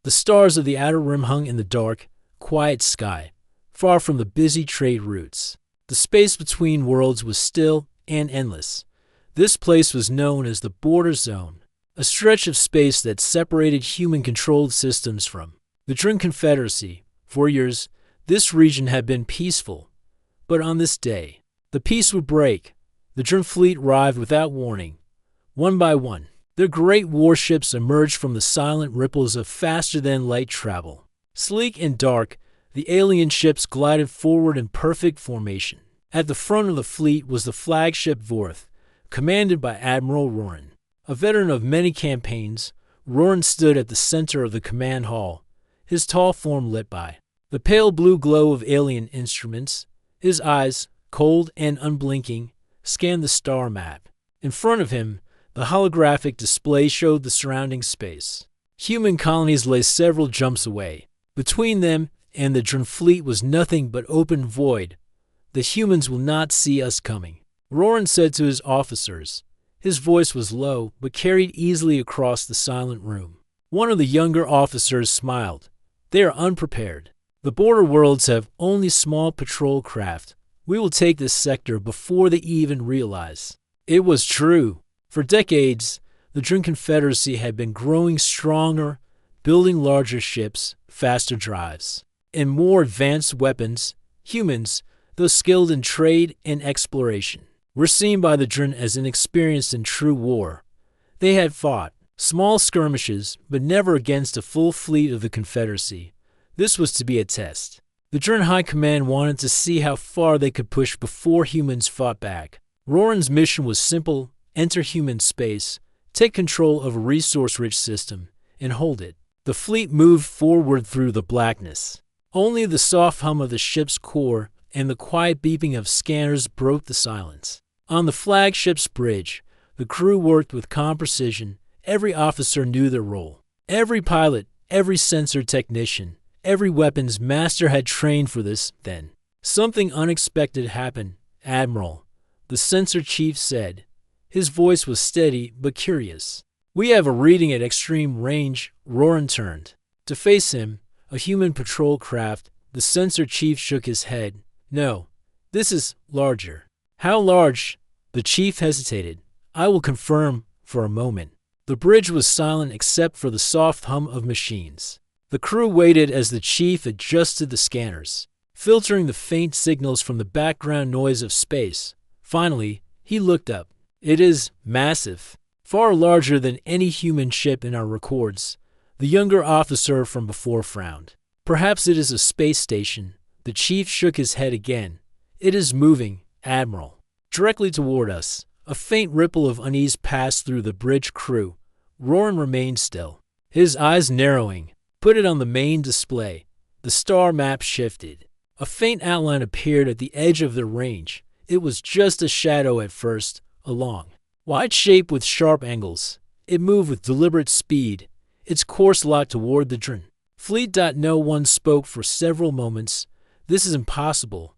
The stars of the outer rim hung in the dark, quiet sky, far from the busy trade routes. The space between worlds was still and endless. This place was known as the Border Zone, a stretch of space that separated human-controlled systems from the Drin Confederacy. For years, this region had been peaceful, but on this day, the peace would break. The Drin fleet arrived without warning. One by one, their great warships emerged from the silent ripples of faster-than-light travel. Sleek and dark, the alien ships glided forward in perfect formation. At the front of the fleet was the flagship Vorth, commanded by Admiral Roran. A veteran of many campaigns, Roran stood at the center of the command hall, his tall form lit by the pale blue glow of alien instruments. His eyes, cold and unblinking, scanned the star map. In front of him, the holographic display showed the surrounding space. Human colonies lay several jumps away. Between them and the Drin fleet was nothing but open void. The humans will not see us coming, Roran said to his officers. His voice was low, but carried easily across the silent room. One of the younger officers smiled. They are unprepared. The border worlds have only small patrol craft. We will take this sector before they even realize. It was true. For decades, the Drin Confederacy had been growing stronger, building larger ships, faster drives, and more advanced weapons. Humans, though skilled in trade and exploration, were seen by the Drin as inexperienced in true war. They had fought small skirmishes, but never against a full fleet of the Confederacy. This was to be a test. The Drin High Command wanted to see how far they could push before humans fought back. Roran's mission was simple: enter human space, take control of a resource-rich system, and hold it. The fleet moved forward through the blackness. Only the soft hum of the ship's core and the quiet beeping of scanners broke the silence. On the flagship's bridge, the crew worked with calm precision. Every officer knew their role. Every pilot, every sensor technician, every weapons master had trained for this. Then, something unexpected happened. Admiral, the sensor chief said. His voice was steady but curious. We have a reading at extreme range. Roran turned to face him, a human patrol craft. The sensor chief shook his head. No, this is larger. How large? The chief hesitated. I will confirm. For a moment, the bridge was silent except for the soft hum of machines. The crew waited as the chief adjusted the scanners, filtering the faint signals from the background noise of space. Finally, he looked up. It is massive, far larger than any human ship in our records. The younger officer from before frowned. Perhaps it is a space station. The chief shook his head again. It is moving, Admiral, directly toward us. A faint ripple of unease passed through the bridge crew. Roran remained still, his eyes narrowing. Put it on the main display. The star map shifted. A faint outline appeared at the edge of the range. It was just a shadow at first, a long, wide shape with sharp angles. It moved with deliberate speed, its course locked toward the Drin fleet. No one spoke for several moments. This is impossible,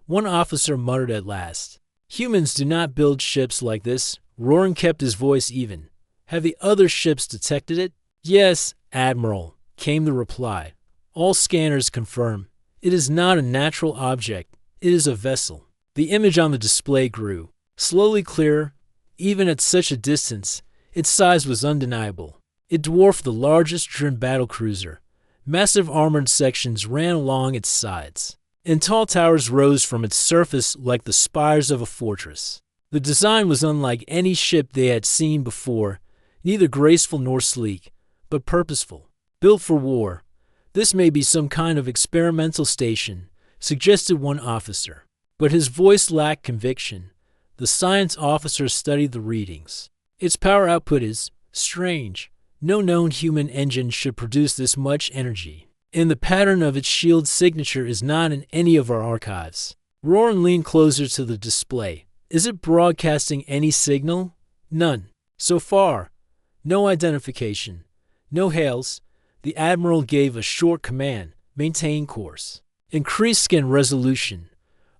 one officer muttered at last. Humans do not build ships like this. Roran kept his voice even. Have the other ships detected it? Yes, Admiral, came the reply. All scanners confirm. It is not a natural object. It is a vessel. The image on the display grew, slowly clearer. Even at such a distance, its size was undeniable. It dwarfed the largest Drin battlecruiser. Massive armored sections ran along its sides, and tall towers rose from its surface like the spires of a fortress. The design was unlike any ship they had seen before, neither graceful nor sleek, but purposeful, built for war. This may be some kind of experimental station, suggested one officer. But his voice lacked conviction. The science officer studied the readings. Its power output is strange. No known human engine should produce this much energy. And the pattern of its shield signature is not in any of our archives. Roran leaned closer to the display. Is it broadcasting any signal? None. So far, no identification. No hails. The Admiral gave a short command. Maintain course. Increase scan resolution.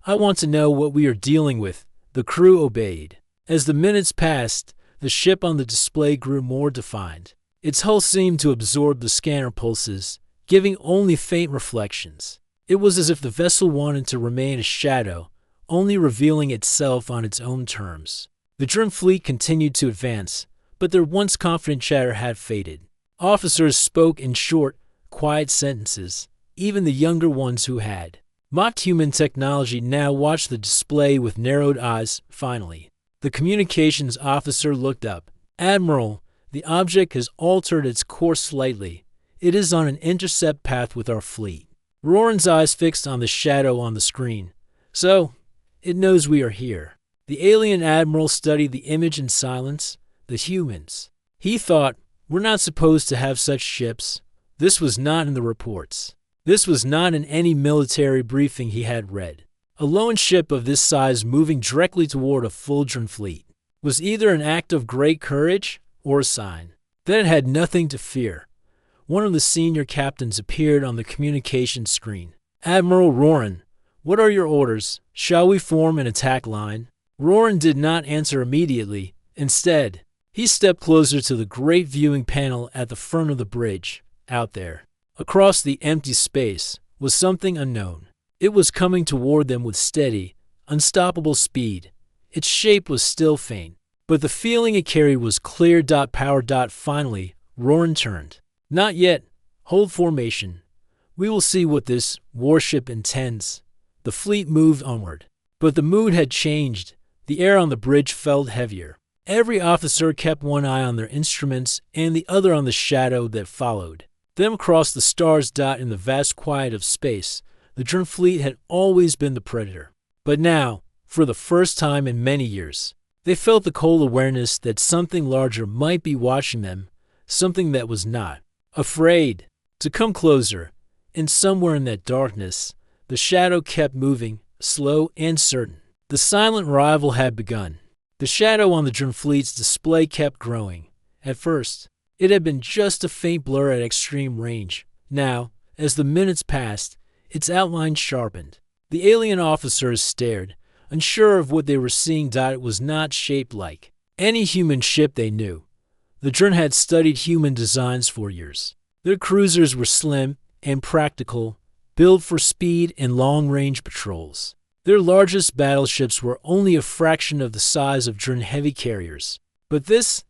I want to know what we are dealing with. The crew obeyed. As the minutes passed, the ship on the display grew more defined. Its hull seemed to absorb the scanner pulses, giving only faint reflections. It was as if the vessel wanted to remain a shadow, only revealing itself on its own terms. The Drum fleet continued to advance, but their once confident chatter had faded. Officers spoke in short, quiet sentences, even the younger ones who had mocked human technology now watched the display with narrowed eyes. Finally, the communications officer looked up. "Admiral, the object has altered its course slightly. It is on an intercept path with our fleet." Roran's eyes fixed on the shadow on the screen. "So, it knows we are here." The alien admiral studied the image in silence. The humans. He thought, we're not supposed to have such ships. This was not in the reports. This was not in any military briefing he had read. A lone ship of this size moving directly toward a full Drum fleet was either an act of great courage or a sign that it had nothing to fear. One of the senior captains appeared on the communication screen. "Admiral Roran, what are your orders? Shall we form an attack line?" Roran did not answer immediately. Instead, he stepped closer to the great viewing panel at the front of the bridge. Out there, across the empty space, was something unknown. It was coming toward them with steady, unstoppable speed. Its shape was still faint, but the feeling it carried was clear. Power. Finally, Roran turned. "Not yet. Hold formation. We will see what this warship intends." The fleet moved onward, but the mood had changed. The air on the bridge felt heavier. Every officer kept one eye on their instruments and the other on the shadow that followed them across the stars. In the vast quiet of space, the Drum fleet had always been the predator. But now, for the first time in many years, they felt the cold awareness that something larger might be watching them, something that was not afraid to come closer. And somewhere in that darkness, the shadow kept moving, slow and certain. The silent rival had begun. The shadow on the Drum fleet's display kept growing. At first, it had been just a faint blur at extreme range. Now, as the minutes passed, its outline sharpened. The alien officers stared, unsure of what they were seeing. It was not shaped like any human ship they knew. The Drum had studied human designs for years. Their cruisers were slim and practical, built for speed and long-range patrols. Their largest battleships were only a fraction of the size of Drum heavy carriers. But this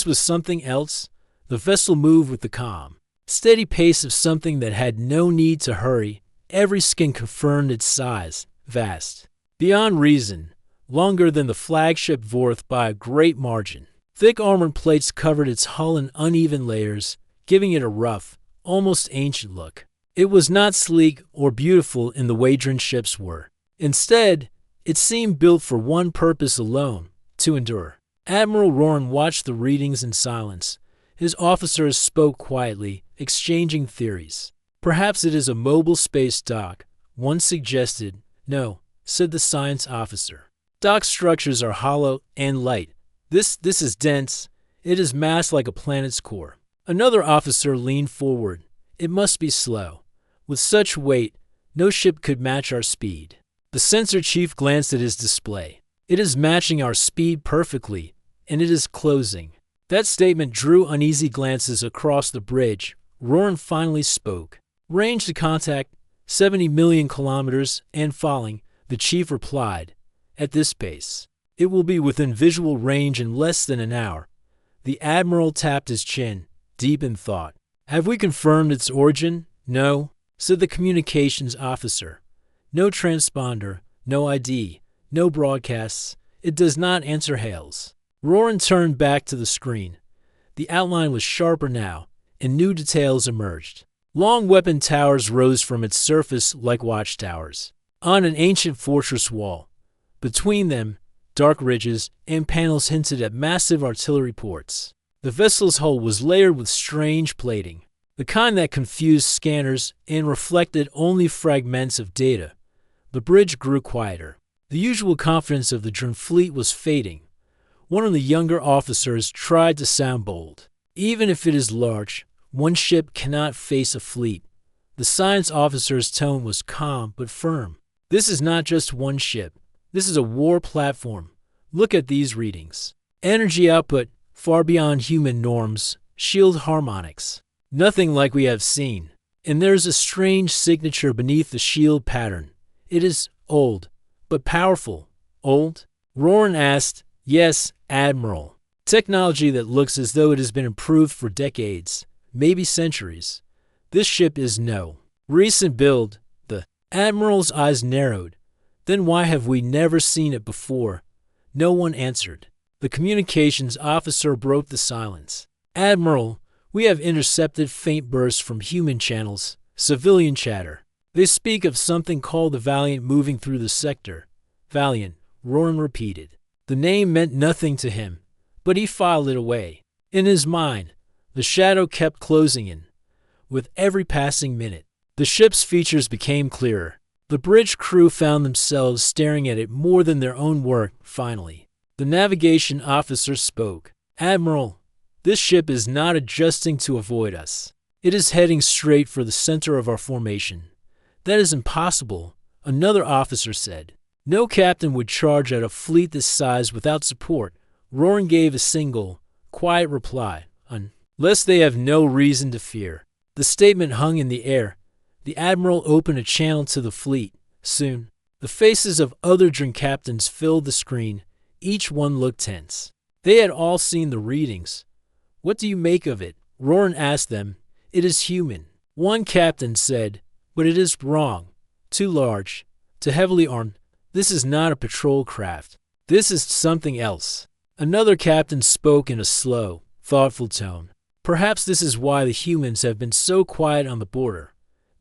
was something else. The vessel moved with the calm, steady pace of something that had no need to hurry. Every skin confirmed its size, vast, beyond reason, longer than the flagship Vorth by a great margin. Thick armored plates covered its hull in uneven layers, giving it a rough, almost ancient look. It was not sleek or beautiful in the way Drum ships were. Instead, it seemed built for one purpose alone, to endure. Admiral Roran watched the readings in silence. His officers spoke quietly, exchanging theories. "Perhaps it is a mobile space dock," one suggested. "No," said the science officer. "Dock structures are hollow and light. This is dense. It is massed like a planet's core." Another officer leaned forward. "It must be slow. With such weight, no ship could match our speed." The sensor chief glanced at his display. "It is matching our speed perfectly, and it is closing." That statement drew uneasy glances across the bridge. Roran finally spoke. "Range to contact, 70 million kilometers and falling," the chief replied. "At this pace, it will be within visual range in less than an hour." The admiral tapped his chin, deep in thought. "Have we confirmed its origin?" "No," said the communications officer. "No transponder, no ID, no broadcasts. It does not answer hails." Roran turned back to the screen. The outline was sharper now, and new details emerged. Long weapon towers rose from its surface like watchtowers on an ancient fortress wall. Between them, dark ridges and panels hinted at massive artillery ports. The vessel's hull was layered with strange plating, the kind that confused scanners and reflected only fragments of data. The bridge grew quieter. The usual confidence of the Drum fleet was fading. One of the younger officers tried to sound bold. "Even if it is large, one ship cannot face a fleet." The science officer's tone was calm but firm. "This is not just one ship. This is a war platform. Look at these readings. Energy output far beyond human norms. shield harmonics. Nothing like we have seen. And there's a strange signature beneath the shield pattern. It is old, but powerful. Old? Roran asked. Yes, Admiral. Technology that looks as though it has been improved for decades, maybe centuries. This ship is no recent build. The Admiral's eyes narrowed. Then why have we never seen it before? No one answered. The communications officer broke the silence. Admiral, we have intercepted faint bursts from human channels, civilian chatter. They speak of something called the Valiant moving through the sector. Valiant, Roran repeated. The name meant nothing to him, but he filed it away. In his mind, the shadow kept closing in. With every passing minute, the ship's features became clearer. The bridge crew found themselves staring at it more than their own work. Finally, the navigation officer spoke. Admiral, this ship is not adjusting to avoid us. It is heading straight for the center of our formation. That is impossible, another officer said. No captain would charge at a fleet this size without support. Roran gave a single, quiet reply, unless they have no reason to fear. The statement hung in the air. The Admiral opened a channel to the fleet. Soon, the faces of other drink captains filled the screen. Each one looked tense. They had all seen the readings. What do you make of it? Roran asked them. It is human. One captain said, but it is wrong. Too large. Too heavily armed. This is not a patrol craft. This is something else. Another captain spoke in a slow, thoughtful tone. Perhaps this is why the humans have been so quiet on the border.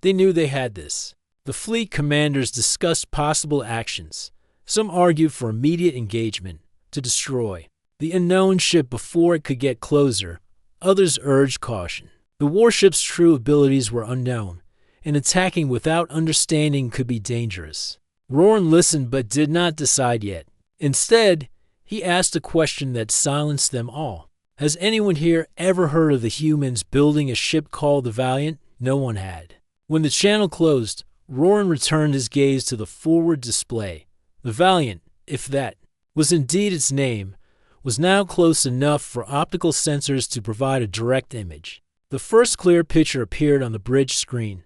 They knew they had this. The fleet commanders discussed possible actions. Some argued for immediate engagement, to destroy the unknown ship before it could get closer. Others urged caution. The warship's true abilities were unknown, and attacking without understanding could be dangerous. Roran listened but did not decide yet. Instead, he asked a question that silenced them all. Has anyone here ever heard of the humans building a ship called the Valiant? No one had. When the channel closed, Roran returned his gaze to the forward display. The Valiant, if that was indeed its name, was now close enough for optical sensors to provide a direct image. The first clear picture appeared on the bridge screen.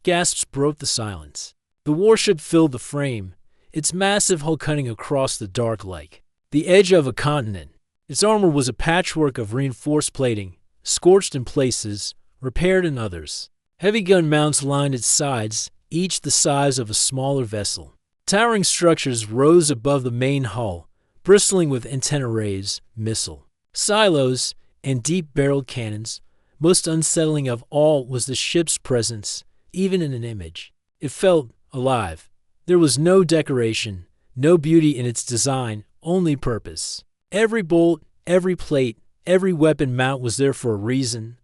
Gasps broke the silence. The warship filled the frame, its massive hull cutting across the dark like the edge of a continent. Its armor was a patchwork of reinforced plating, scorched in places, repaired in others. Heavy gun mounts lined its sides, each the size of a smaller vessel. Towering structures rose above the main hull, bristling with antenna rays, missile silos, and deep-barreled cannons. Most unsettling of all was the ship's presence, even in an image. It felt alive. There was no decoration, no beauty in its design, only purpose. Every bolt, every plate, every weapon mount was there for a reason.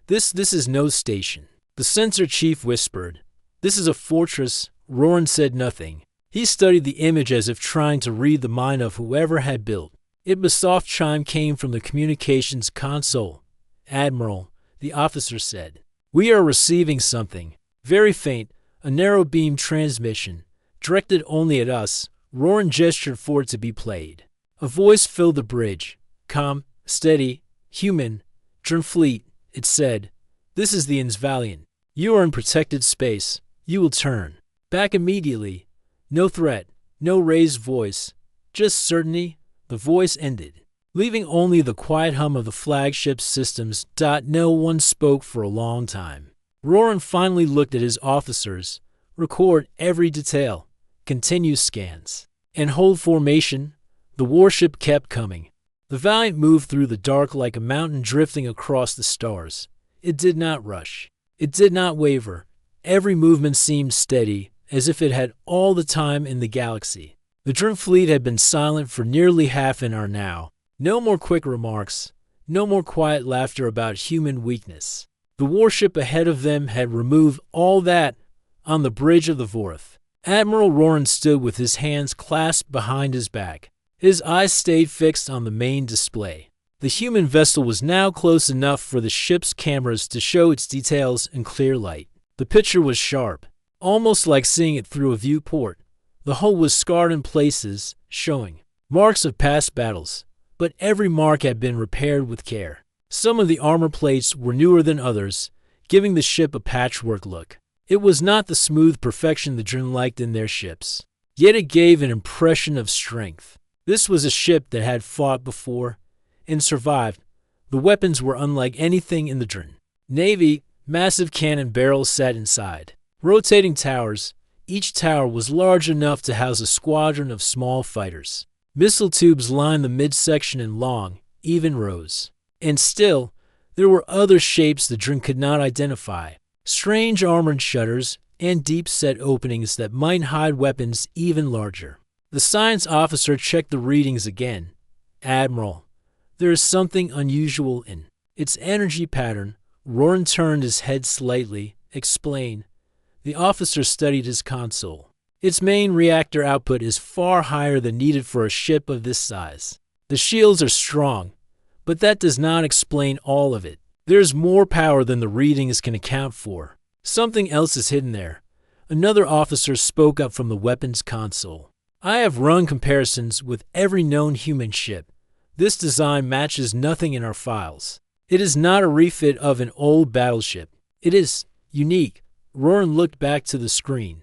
This is no station. The sensor chief whispered. This is a fortress. Roran said nothing. He studied the image as if trying to read the mind of whoever had built it. A soft chime came from the communications console. Admiral, the officer said. We are receiving something. Very faint, a narrow beam transmission, directed only at us. Roran gestured for it to be played. A voice filled the bridge. Calm, steady, human. Drinfleet, it said. This is the Valiant. You are in protected space. You will turn back immediately. No threat, no raised voice. Just certainty. The voice ended, leaving only the quiet hum of the flagship's systems. No one spoke for a long time. Roran finally looked at his officers. Record every detail. Continue scans. And hold formation. The warship kept coming. The Valiant moved through the dark like a mountain drifting across the stars. It did not rush. It did not waver. Every movement seemed steady, as if it had all the time in the galaxy. The Drum fleet had been silent for nearly half an hour now. No more quick remarks. No more quiet laughter about human weakness. The warship ahead of them had removed all that. On the bridge of the Vorth, Admiral Roran stood with his hands clasped behind his back. His eyes stayed fixed on the main display. The human vessel was now close enough for the ship's cameras to show its details in clear light. The picture was sharp, almost like seeing it through a viewport. The hull was scarred in places, showing marks of past battles, but every mark had been repaired with care. Some of the armor plates were newer than others, giving the ship a patchwork look. It was not the smooth perfection the Drin liked in their ships, yet it gave an impression of strength. This was a ship that had fought before and survived. The weapons were unlike anything in the Drin Navy. Massive cannon barrels sat inside rotating towers. Each tower was large enough to house a squadron of small fighters. Missile tubes lined the midsection in long, even rows. And still, there were other shapes the Drin could not identify. Strange armored shutters and deep-set openings that might hide weapons even larger. The science officer checked the readings again. "Admiral, there is something unusual in its energy pattern." Roran turned his head slightly. "Explain." The officer studied his console. "Its main reactor output is far higher than needed for a ship of this size. The shields are strong, but that does not explain all of it. There's more power than the readings can account for. Something else is hidden there." Another officer spoke up from the weapons console. "I have run comparisons with every known human ship. This design matches nothing in our files. It is not a refit of an old battleship. It is unique." Roran looked back to the screen.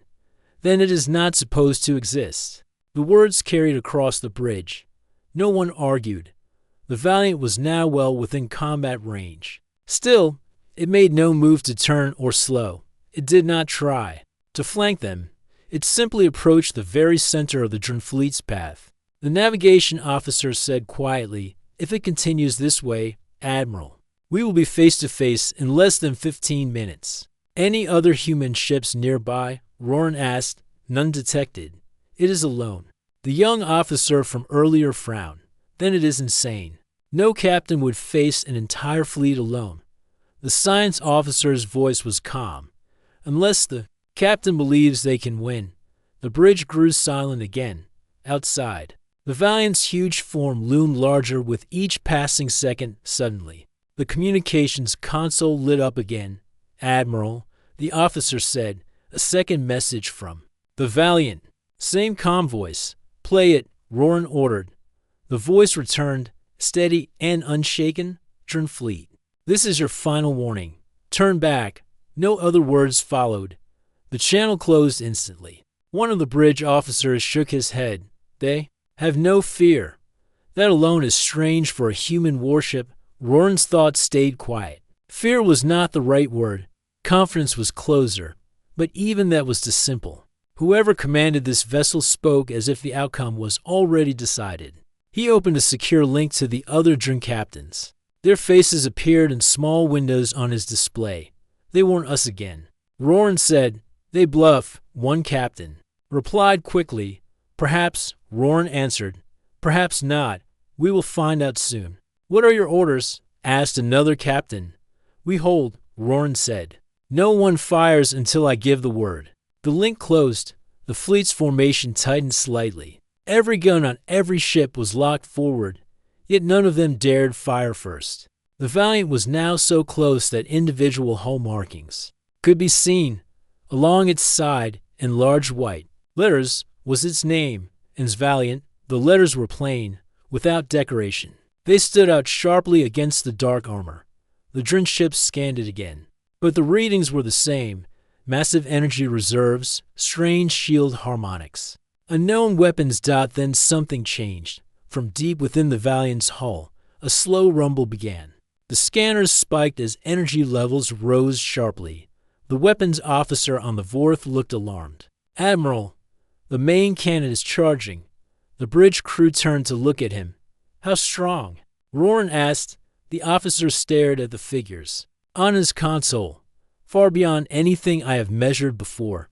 "Then it is not supposed to exist." The words carried across the bridge. No one argued. The Valiant was now well within combat range. Still, it made no move to turn or slow. It did not try to flank them. It simply approached the very center of the Drin fleet's path. The navigation officer said quietly, "If it continues this way, Admiral, we will be face to face in less than 15 minutes. "Any other human ships nearby?" Roran asked. "None detected. It is alone." The young officer from earlier frowned. "Then it is insane. No captain would face an entire fleet alone." The science officer's voice was calm. "Unless the captain believes they can win." The bridge grew silent again. Outside, the Valiant's huge form loomed larger with each passing second. Suddenly, the communications console lit up again. "Admiral," the officer said, "a second message from the Valiant." Same calm voice. "Play it," Roran ordered. The voice returned, steady and unshaken. "Drin fleet, this is your final warning. Turn back." No other words followed. The channel closed instantly. One of the bridge officers shook his head. "They have no fear." That alone is strange for a human warship. Roran's thoughts stayed quiet. Fear was not the right word. Confidence was closer. But even that was too simple. Whoever commanded this vessel spoke as if the outcome was already decided. He opened a secure link to the other Drin captains. Their faces appeared in small windows on his display. "They warn us again." Roran said. "They bluff." One captain replied quickly. "Perhaps," Roran answered. "Perhaps not. We will find out soon." "What are your orders?" asked another captain. "We hold," Roran said. "No one fires until I give the word." The link closed. The fleet's formation tightened slightly. Every gun on every ship was locked forward, yet none of them dared fire first. The Valiant was now so close that individual hull markings could be seen. Along its side, in large white letters, was its name. In Valiant, the letters were plain, without decoration. They stood out sharply against the dark armor. The Drin ships scanned it again. But the readings were the same. Massive energy reserves, strange shield harmonics. Unknown weapons. Then something changed. From deep within the Valiant's hull, a slow rumble began. The scanners spiked as energy levels rose sharply. The weapons officer on the Vorth looked alarmed. "Admiral, the main cannon is charging." The bridge crew turned to look at him. "How strong?" Roran asked. The officer stared at the figures on his console. "Far beyond anything I have measured before.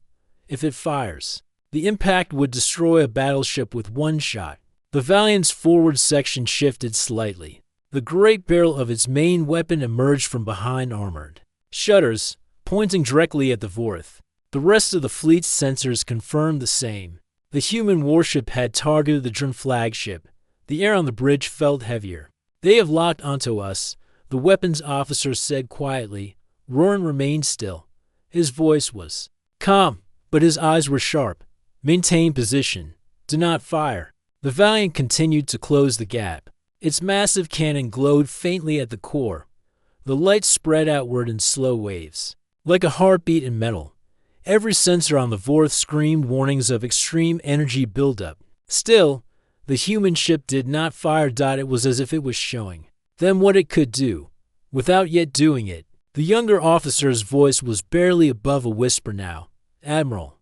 If it fires, the impact would destroy a battleship with one shot." The Valiant's forward section shifted slightly. The great barrel of its main weapon emerged from behind armored shutters, pointing directly at the Vorth. The rest of the fleet's sensors confirmed the same. The human warship had targeted the Drin flagship. The air on the bridge felt heavier. "They have locked onto us," the weapons officer said quietly. Roran remained still. His voice was calm, but his eyes were sharp. "Maintain position. Do not fire." The Valiant continued to close the gap. Its massive cannon glowed faintly at the core, The light spread outward in slow waves, like a heartbeat in metal. Every sensor on the Vorth screamed warnings of extreme energy buildup. Still, the human ship did not fire. It was as if it was showing them what it could do, without yet doing it. The younger officer's voice was barely above a whisper now. "Admiral,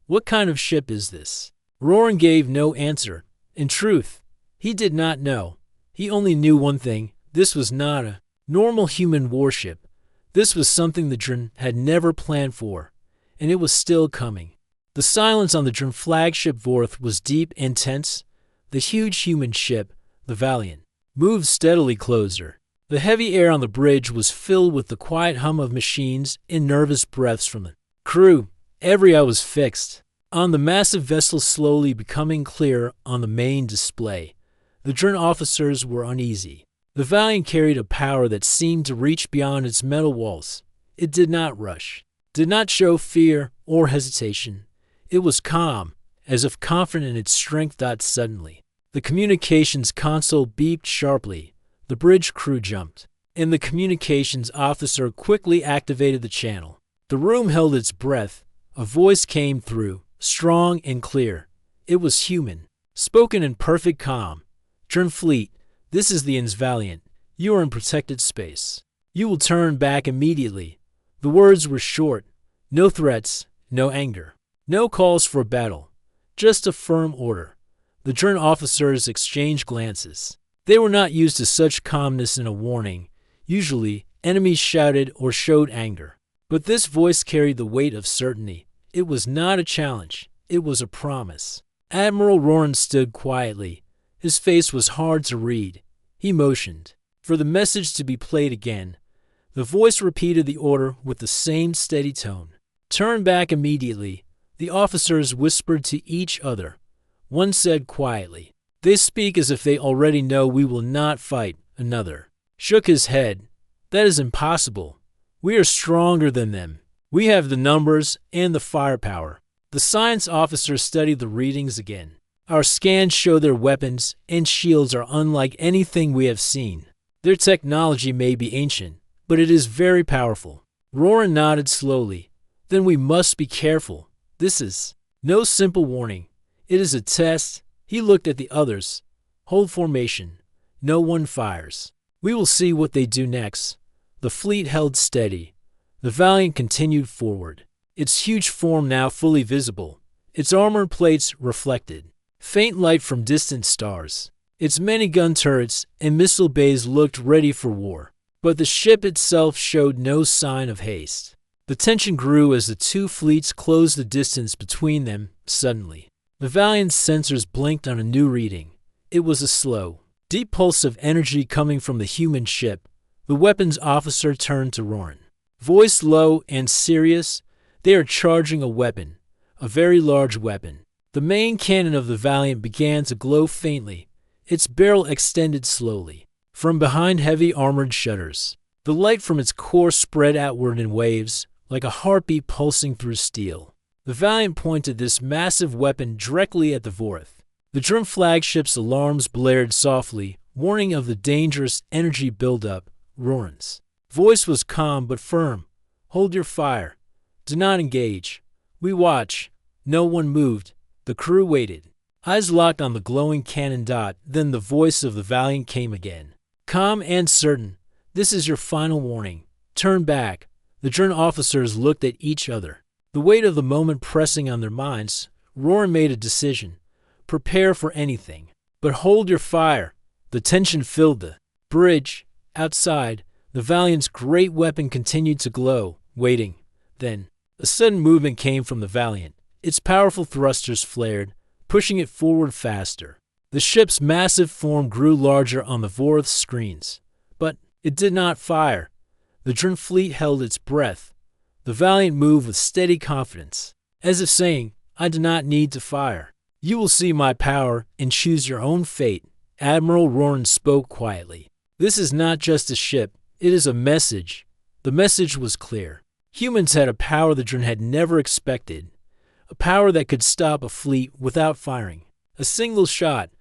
what kind of ship is this?" Roran gave no answer. In truth, he did not know. He only knew one thing. This was not a normal human warship. This was something the Dren had never planned for, and it was still coming. The silence on the Dren flagship Vorth was deep and tense. The huge human ship, the Valiant, moved steadily closer. The heavy air on the bridge was filled with the quiet hum of machines and nervous breaths from the crew. Every eye was fixed on the massive vessel, slowly becoming clearer on the main display. The Dren officers were uneasy. The Valiant carried a power that seemed to reach beyond its metal walls. It did not rush, did not show fear or hesitation. It was calm, as if confident in its strength. Suddenly, the communications console beeped sharply. The bridge crew jumped, and the communications officer quickly activated the channel. The room held its breath. A voice came through, strong and clear. It was human, spoken in perfect calm. "Dren Fleet, this is the INS Valiant. You are in protected space. You will turn back immediately." The words were short. No threats, no anger, no calls for battle. Just a firm order. The Dren officers exchanged glances. They were not used to such calmness in a warning. Usually, enemies shouted or showed anger. But this voice carried the weight of certainty. It was not a challenge. It was a promise. Admiral Roran stood quietly. His face was hard to read. He motioned for the message to be played again. The voice repeated the order with the same steady tone. "Turn back immediately." The officers whispered to each other. One said quietly, "They speak as if they already know we will not fight." Another shook his head. "That is impossible. We are stronger than them. We have the numbers and the firepower." The science officer studied the readings again. "Our scans show their weapons and shields are unlike anything we have seen. Their technology may be ancient, but it is very powerful." Roran nodded slowly. "Then we must be careful. This is no simple warning. It is a test." He looked at the others. "Hold formation. No one fires. We will see what they do next." The fleet held steady. The Valiant continued forward, its huge form now fully visible, its armored plates reflected faint light from distant stars. Its many gun turrets and missile bays looked ready for war, but the ship itself showed no sign of haste. The tension grew as the two fleets closed the distance between them. Suddenly, the Valiant's sensors blinked on a new reading. It was a slow, deep pulse of energy coming from the human ship. The weapons officer turned to Roran. Voice low and serious. "They are charging a weapon, a very large weapon." The main cannon of the Valiant began to glow faintly. Its barrel extended slowly from behind heavy armored shutters. The light from its core spread outward in waves, like a heartbeat pulsing through steel. The Valiant pointed this massive weapon directly at the Vorth. The Dren flagship's alarms blared softly, warning of the dangerous energy buildup. Roran's voice was calm but firm. "Hold your fire. Do not engage. We watch." No one moved. The crew waited, eyes locked on the glowing cannon. Then the voice of the Valiant came again, calm and certain. "This is your final warning. Turn back." The Dren officers looked at each other, the weight of the moment pressing on their minds. Roran made a decision. Prepare for anything, but hold your fire. The tension filled the bridge. Outside, the Valiant's great weapon continued to glow, waiting. Then, a sudden movement came from the Valiant. Its powerful thrusters flared, pushing it forward faster. The ship's massive form grew larger on the Vorth's screens, but it did not fire. The Dren fleet held its breath. The Valiant moved with steady confidence, as if saying, "I do not need to fire. You will see my power and choose your own fate." Admiral Roran spoke quietly. "This is not just a ship, it is a message." The message was clear. Humans had a power the Dren had never expected. A power that could stop a fleet without firing a single shot.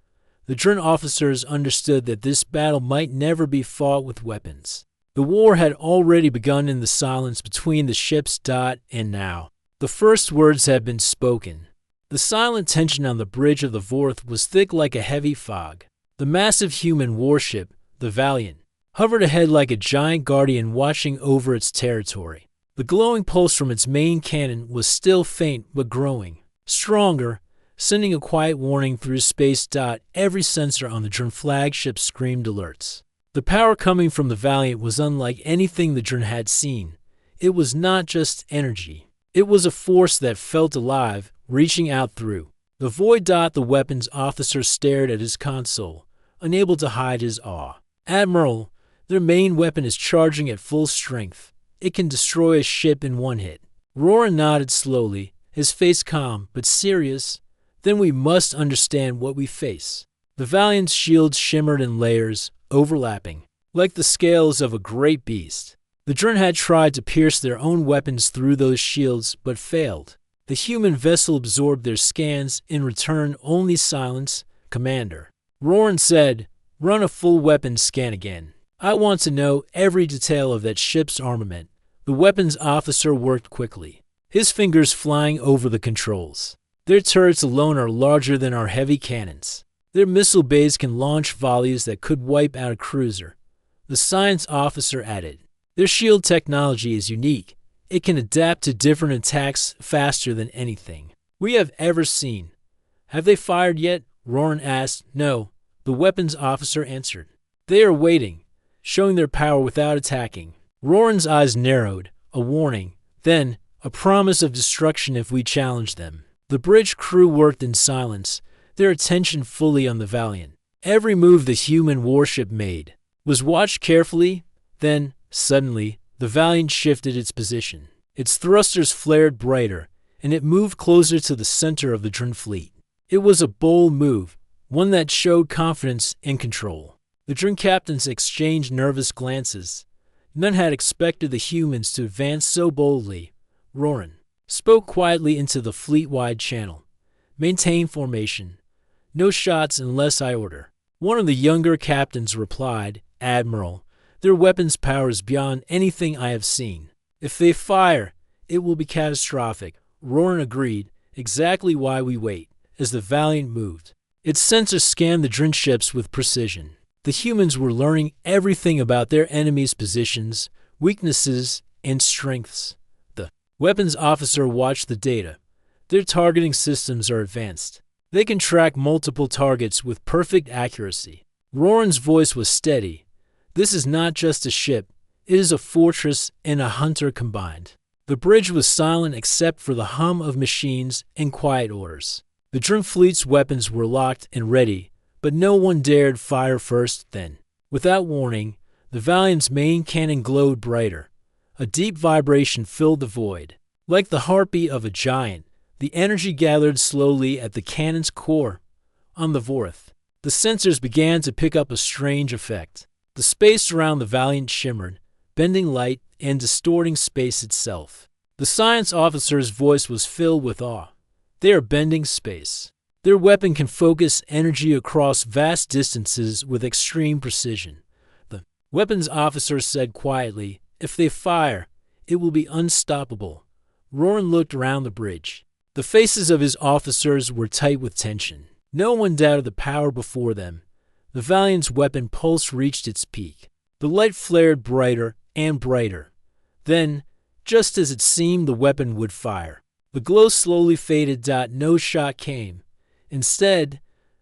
The Dren officers understood that this battle might never be fought with weapons, The war had already begun in the silence between the ships. And now, the first words had been spoken. The silent tension on the bridge of the Vorth was thick like a heavy fog. The massive human warship, the Valiant, hovered ahead like a giant guardian watching over its territory. The glowing pulse from its main cannon was still faint but growing, stronger, sending a quiet warning through space. Every sensor on the Drn flagship screamed alerts. The power coming from the Valiant was unlike anything the Drn had seen. It was not just energy. It was a force that felt alive, reaching out through the void. The weapons officer stared at his console, unable to hide his awe. Admiral, their main weapon is charging at full strength. It can destroy a ship in one hit. Roran nodded slowly, his face calm but serious. Then we must understand what we face. The Valiant's shields shimmered in layers, overlapping, like the scales of a great beast. The Drn had tried to pierce their own weapons through those shields, but failed. The human vessel absorbed their scans, in return only silence. Commander, Roran said, run a full weapons scan again. I want to know every detail of that ship's armament. The weapons officer worked quickly, his fingers flying over the controls. Their turrets alone are larger than our heavy cannons. Their missile bays can launch volleys that could wipe out a cruiser. The science officer added, their shield technology is unique. It can adapt to different attacks faster than anything we have ever seen. Have they fired yet? Roran asked. No, the weapons officer answered. They are waiting, showing their power without attacking. Roran's eyes narrowed, a warning, then a promise of destruction if we challenge them. The bridge crew worked in silence, their attention fully on the Valiant. Every move the human warship made was watched carefully. Then, suddenly, the Valiant shifted its position. Its thrusters flared brighter, and it moved closer to the center of the Drn fleet. It was a bold move, one that showed confidence and control. The Drn captains exchanged nervous glances. None had expected the humans to advance so boldly. Roran spoke quietly into the fleet-wide channel. Maintain formation. No shots unless I order. One of the younger captains replied, Admiral, their weapons power is beyond anything I have seen. If they fire, it will be catastrophic. Roran agreed, exactly why we wait. As the Valiant moved, its sensors scanned the Drn ships with precision. The humans were learning everything about their enemies' positions, weaknesses, and strengths. The weapons officer watched the data. Their targeting systems are advanced. They can track multiple targets with perfect accuracy. Roran's voice was steady. This is not just a ship. It is a fortress and a hunter combined. The bridge was silent except for the hum of machines and quiet orders. The Drn fleet's weapons were locked and ready, but no one dared fire first. Then, without warning, the Valiant's main cannon glowed brighter. A deep vibration filled the void. Like the heartbeat of a giant, the energy gathered slowly at the cannon's core. On the Vorth, the sensors began to pick up a strange effect. The space around the Valiant shimmered, bending light and distorting space itself. The science officer's voice was filled with awe. They are bending space. Their weapon can focus energy across vast distances with extreme precision. The weapons officer said quietly, if they fire, it will be unstoppable. Roran looked around the bridge. The faces of his officers were tight with tension. No one doubted the power before them. The Valiant's weapon pulse reached its peak. The light flared brighter and brighter. Then, just as it seemed the weapon would fire, the glow slowly faded. No shot came. Instead,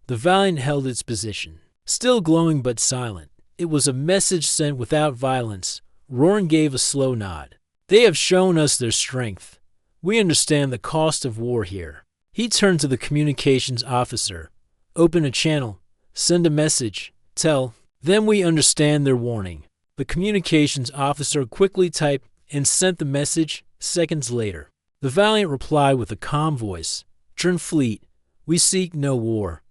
the Valiant held its position, still glowing but silent. It was a message sent without violence. Roran gave a slow nod. They have shown us their strength. We understand the cost of war here. He turned to the communications officer. Open a channel. Send a message. Tell them we understand their warning. The communications officer quickly typed and sent the message. Seconds later, the Valiant replied with a calm voice. Drn fleet, we seek no war.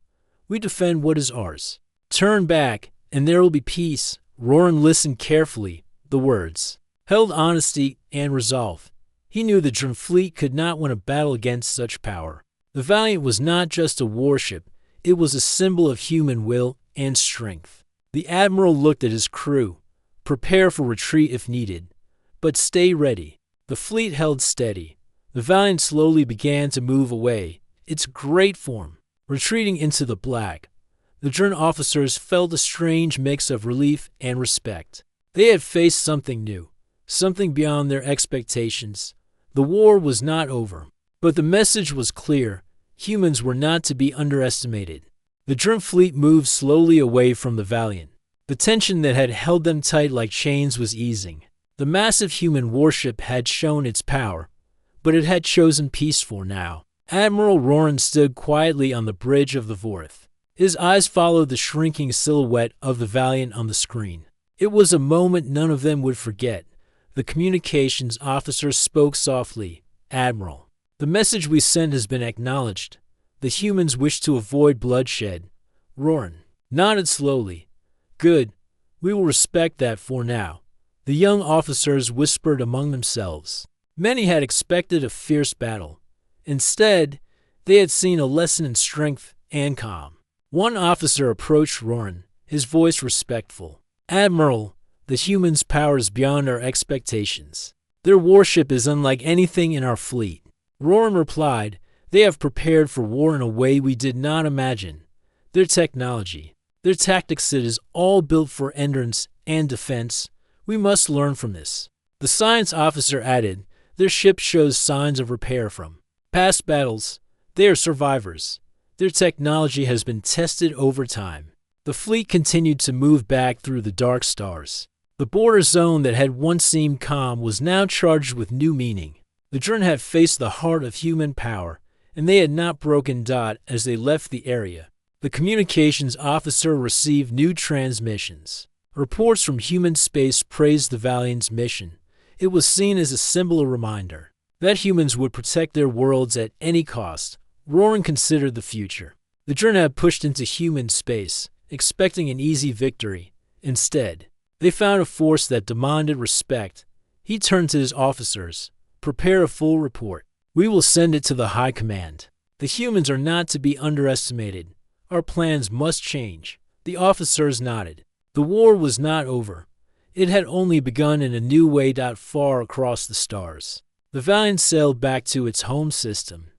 We defend what is ours. Turn back, and there will be peace. Roran listened carefully. The words held honesty and resolve. He knew the Drn fleet could not win a battle against such power. The Valiant was not just a warship. It was a symbol of human will and strength. The admiral looked at his crew. Prepare for retreat if needed, but stay ready. The fleet held steady. The Valiant slowly began to move away, its great form retreating into the black. The German officers felt a strange mix of relief and respect. They had faced something new, something beyond their expectations. The war was not over, but the message was clear. Humans were not to be underestimated. The German fleet moved slowly away from the Valiant. The tension that had held them tight like chains was easing. The massive human warship had shown its power, but it had chosen peace for now. Admiral Roran stood quietly on the bridge of the Vorth. His eyes followed the shrinking silhouette of the Valiant on the screen. It was a moment none of them would forget. The communications officer spoke softly. "Admiral, the message we sent has been acknowledged. The humans wish to avoid bloodshed." Roran nodded slowly. "Good. We will respect that for now." The young officers whispered among themselves. Many had expected a fierce battle. Instead, they had seen a lesson in strength and calm. One officer approached Roran, his voice respectful. "Admiral, the humans' power is beyond our expectations. Their warship is unlike anything in our fleet." Roran replied, "They have prepared for war in a way we did not imagine. Their technology, their tactics, it is all built for endurance and defense. We must learn from this." The science officer added, "Their ship shows signs of repair from past battles. They are survivors. Their technology has been tested over time." The fleet continued to move back through the dark stars. The border zone that had once seemed calm was now charged with new meaning. The Jern had faced the heart of human power, and they had not broken dot as they left the area. The communications officer received new transmissions. Reports from human space praised the Valiant's mission. It was seen as a symbol reminder that humans would protect their worlds at any cost. Roran considered the future. The Jern had pushed into human space, expecting an easy victory. Instead, they found a force that demanded respect. He turned to his officers. "Prepare a full report. We will send it to the High Command. The humans are not to be underestimated. Our plans must change." The officers nodded. The war was not over. It had only begun in a new way. Far across the stars, the Valiant sailed back to its home system.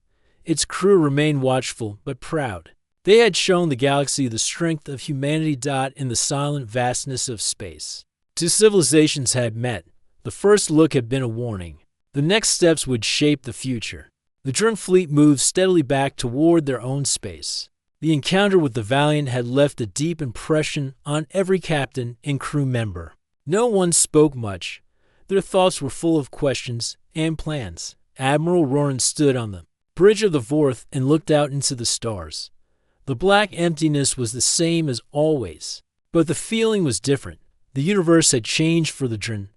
Its crew remained watchful but proud. They had shown the galaxy the strength of humanity. In the silent vastness of space, two civilizations had met. The first look had been a warning. The next steps would shape the future. The Jern fleet moved steadily back toward their own space. The encounter with the Valiant had left a deep impression on every captain and crew member. No one spoke much. Their thoughts were full of questions and plans. Admiral Roran stood on the bridge of the Vorth and looked out into the stars. The black emptiness was the same as always, but the feeling was different. The universe had changed for the Jern.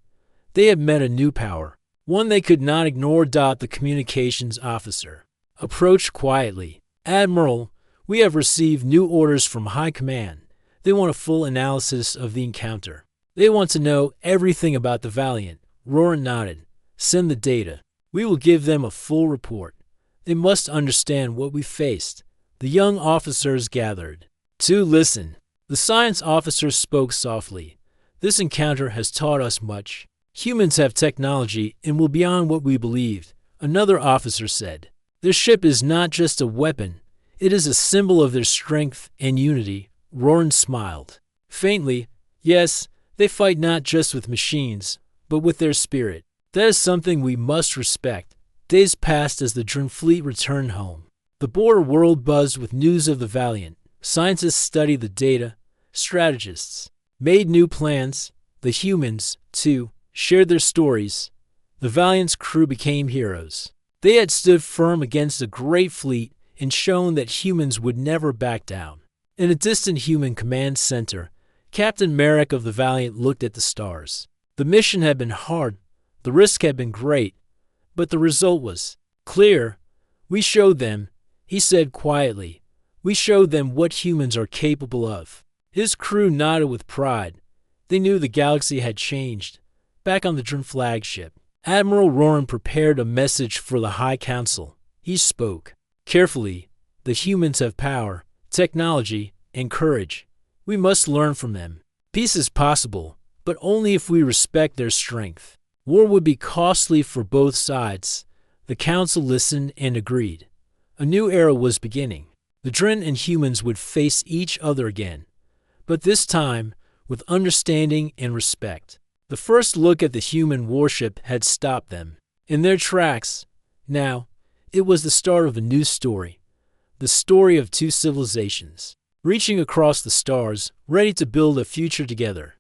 They had met a new power, one they could not ignore. The communications officer approached quietly. "Admiral, we have received new orders from High Command. They want a full analysis of the encounter. They want to know everything about the Valiant." Roran nodded. "Send the data. We will give them a full report. They must understand what we faced." The young officers gathered to listen. The science officer spoke softly. "This encounter has taught us much. Humans have technology and will beyond what we believed." Another officer said, "Their ship is not just a weapon. It is a symbol of their strength and unity." Roran smiled faintly. "Yes, they fight not just with machines, but with their spirit. That is something we must respect." Days passed as the Jern fleet returned home. The border world buzzed with news of the Valiant. Scientists studied the data. Strategists made new plans. The humans, too, shared their stories. The Valiant's crew became heroes. They had stood firm against a great fleet and shown that humans would never back down. In a distant human command center, Captain Merrick of the Valiant looked at the stars. The mission had been hard. The risk had been great. But the result was clear. "We showed them," he said quietly. "We showed them what humans are capable of." His crew nodded with pride. They knew the galaxy had changed. Back on the Jern flagship, Admiral Roran prepared a message for the High Council. He spoke carefully. "The humans have power, technology, and courage. We must learn from them. Peace is possible, but only if we respect their strength. War would be costly for both sides. The council listened and agreed. A new era was beginning. The Dren and humans would face each other again, but this time with understanding and respect. The first look at the human warship had stopped them in their tracks. Now, it was the start of a new story, the story of two civilizations, reaching across the stars, ready to build a future together.